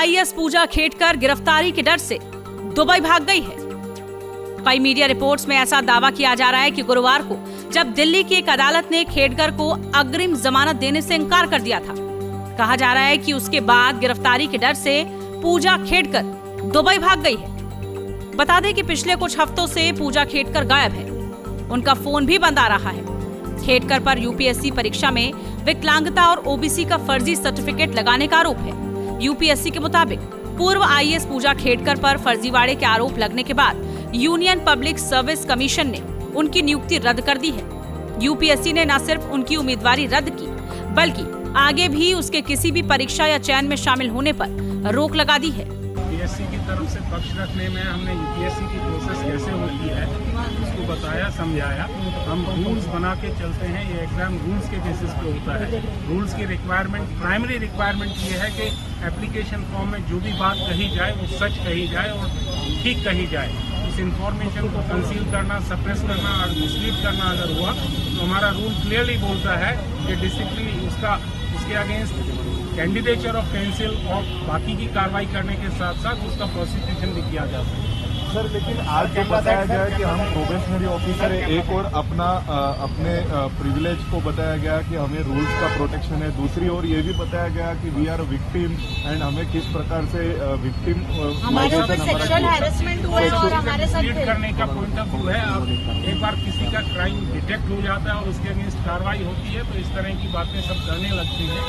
IAS पूजा खेडकर गिरफ्तारी के डर से दुबई भाग गई है। कई मीडिया रिपोर्ट्स में ऐसा दावा किया जा रहा है कि गुरुवार को जब दिल्ली की एक अदालत ने खेडकर को अग्रिम जमानत देने से इनकार कर दिया था, कहा जा रहा है कि उसके बाद गिरफ्तारी के डर से पूजा खेडकर दुबई भाग गई है। बता दें कि पिछले कुछ हफ्तों से पूजा खेडकर गायब है। उनका फोन भी बंद आ रहा है। खेडकर पर यूपीएससी परीक्षा में विकलांगता और ओबीसी का फर्जी सर्टिफिकेट लगाने का आरोप है। यूपीएससी के मुताबिक पूर्व आईएएस पूजा खेडकर पर फर्जीवाड़े के आरोप लगने के बाद यूनियन पब्लिक सर्विस कमीशन ने उनकी नियुक्ति रद्द कर दी है। यूपीएससी ने न सिर्फ उनकी उम्मीदवारी रद्द की, बल्कि आगे भी उसके किसी भी परीक्षा या चयन में शामिल होने पर रोक लगा दी है। यूपीएससी की तरफ से पक्ष रखने में हमने यूपीएससी की प्रोसेस कैसे होती है उसको बताया, समझाया। हम रूल्स बना के चलते हैं, ये एग्जाम रूल्स के बेसिस पे होता है। रूल्स की रिक्वायरमेंट, प्राइमरी रिक्वायरमेंट ये है कि एप्लीकेशन फॉर्म में जो भी बात कही जाए वो सच कही जाए और ठीक कही जाए। उस इंफॉर्मेशन को कंसील करना, सप्रेस करना और मिसलीड करना अगर हुआ तो हमारा रूल क्लियरली बोलता है कि डिसिप्लिन उसके अगेंस्ट कैंडिडेचर ऑफ कैंसिल और बाकी की कार्रवाई करने के साथ साथ उसका प्रोसिक्यूशन भी किया जा सकता है। सर, लेकिन आज जो बताया गया कि हम प्रोबेशनरी ऑफिसर है, एक और अपने प्रिविलेज को बताया गया कि हमें रूल्स का प्रोटेक्शन है, दूसरी ओर ये भी बताया गया कि वी आर विक्टिम एंड हमें किस प्रकार से विक्टिम सेक्सुअल हैरेसमेंट हुआ है और हमारे साथ करने का पॉइंट ऑफ व्यू है। अब एक बार किसी का क्राइम डिटेक्ट हो जाता है और उसके अगेंस्ट कार्रवाई होती है तो इस तरह की बातें सब करने लगती हैं।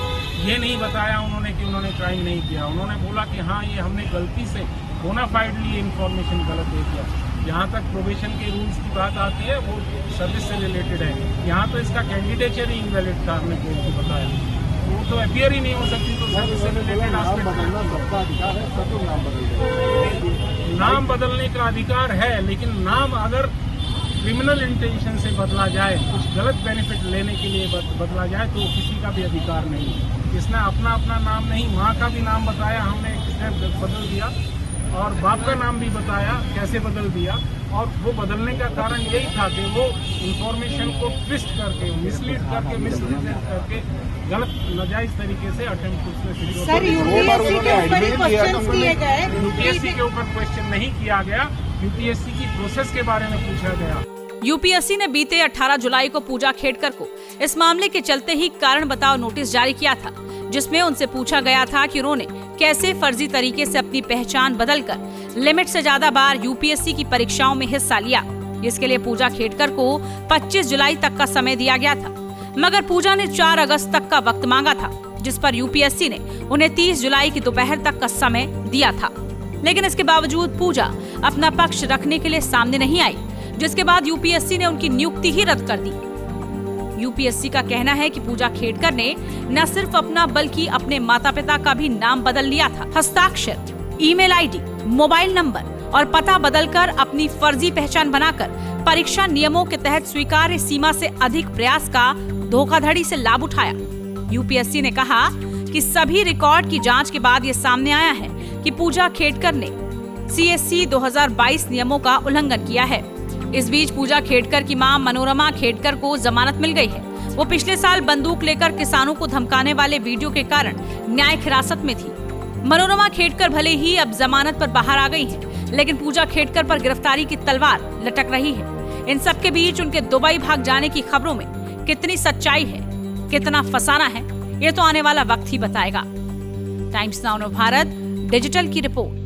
ये नहीं बताया उन्होंने कि उन्होंने क्राइम नहीं किया। उन्होंने बोला कि हाँ, ये हमने गलती से बोनाफाइडली इन्फॉर्मेशन गलत दे दिया। जहाँ तक प्रोबेशन के रूल्स की बात आती है वो सर्विस से रिलेटेड है। यहाँ तो इसका कैंडिडेचर ही इनवैलिड था, हमने कोर्ट को बताया। वो तो अपीयर ही नहीं हो सकती, तो सर्विस से रिलेटेड नाम बदलने का अधिकार है, लेकिन नाम अगर क्रिमिनल इंटेंशन से बदला जाए, कुछ गलत बेनिफिट लेने के लिए बदला जाए तो किसी का भी अधिकार नहीं है। इसने अपना नाम नहीं, माँ का भी नाम बताया हमने, किसने बदल दिया, और बाप का नाम भी बताया कैसे बदल दिया। और वो बदलने का कारण यही था कि वो इंफॉर्मेशन को ट्विस्ट करके, मिसलीड करके, मिसरीप्रेजेंट करके गलत नाजायज तरीके से अटेम्प्ट उसमें। सर, यूपीएससी के ऊपर क्वेश्चन नहीं किया गया, यूपीएससी की प्रोसेस के बारे में पूछा गया। यूपीएससी ने बीते 18 जुलाई को पूजा खेडकर को इस मामले के चलते ही कारण बताओ नोटिस जारी किया था, जिसमें उनसे पूछा गया था कि उन्होंने कैसे फर्जी तरीके से अपनी पहचान बदलकर लिमिट से ज्यादा बार यूपीएससी की परीक्षाओं में हिस्सा लिया। इसके लिए पूजा खेडकर को 25 जुलाई तक का समय दिया गया था, मगर पूजा ने 4 अगस्त तक का वक्त मांगा था, जिस पर यूपीएससी ने उन्हें 30 जुलाई की दोपहर तक का समय दिया था। लेकिन इसके बावजूद पूजा अपना पक्ष रखने के लिए सामने नहीं आई, जिसके बाद यूपीएससी ने उनकी नियुक्ति ही रद्द कर दी। यूपीएससी का कहना है कि पूजा खेडकर ने न सिर्फ अपना बल्कि अपने माता पिता का भी नाम बदल लिया था। हस्ताक्षर, ईमेल आईडी, मोबाइल नंबर और पता बदलकर अपनी फर्जी पहचान बनाकर परीक्षा नियमों के तहत स्वीकार्य सीमा से अधिक प्रयास का धोखाधड़ी से लाभ उठाया। यूपीएससी ने कहा कि सभी रिकॉर्ड की जांच के बाद ये सामने आया है कि पूजा खेडकर ने सीएससी 2022 नियमों का उल्लंघन किया है। इस बीच पूजा खेडकर की मां मनोरमा खेडकर को जमानत मिल गई है। वो पिछले साल बंदूक लेकर किसानों को धमकाने वाले वीडियो के कारण न्यायिक हिरासत में थी। मनोरमा खेडकर भले ही अब जमानत पर बाहर आ गई है, लेकिन पूजा खेडकर पर गिरफ्तारी की तलवार लटक रही है। इन सब के बीच उनके दुबई भाग जाने की खबरों में कितनी सच्चाई है, कितना फसाना है, ये तो आने वाला वक्त ही बताएगा। टाइम्स नाउ भारत डिजिटल की रिपोर्ट।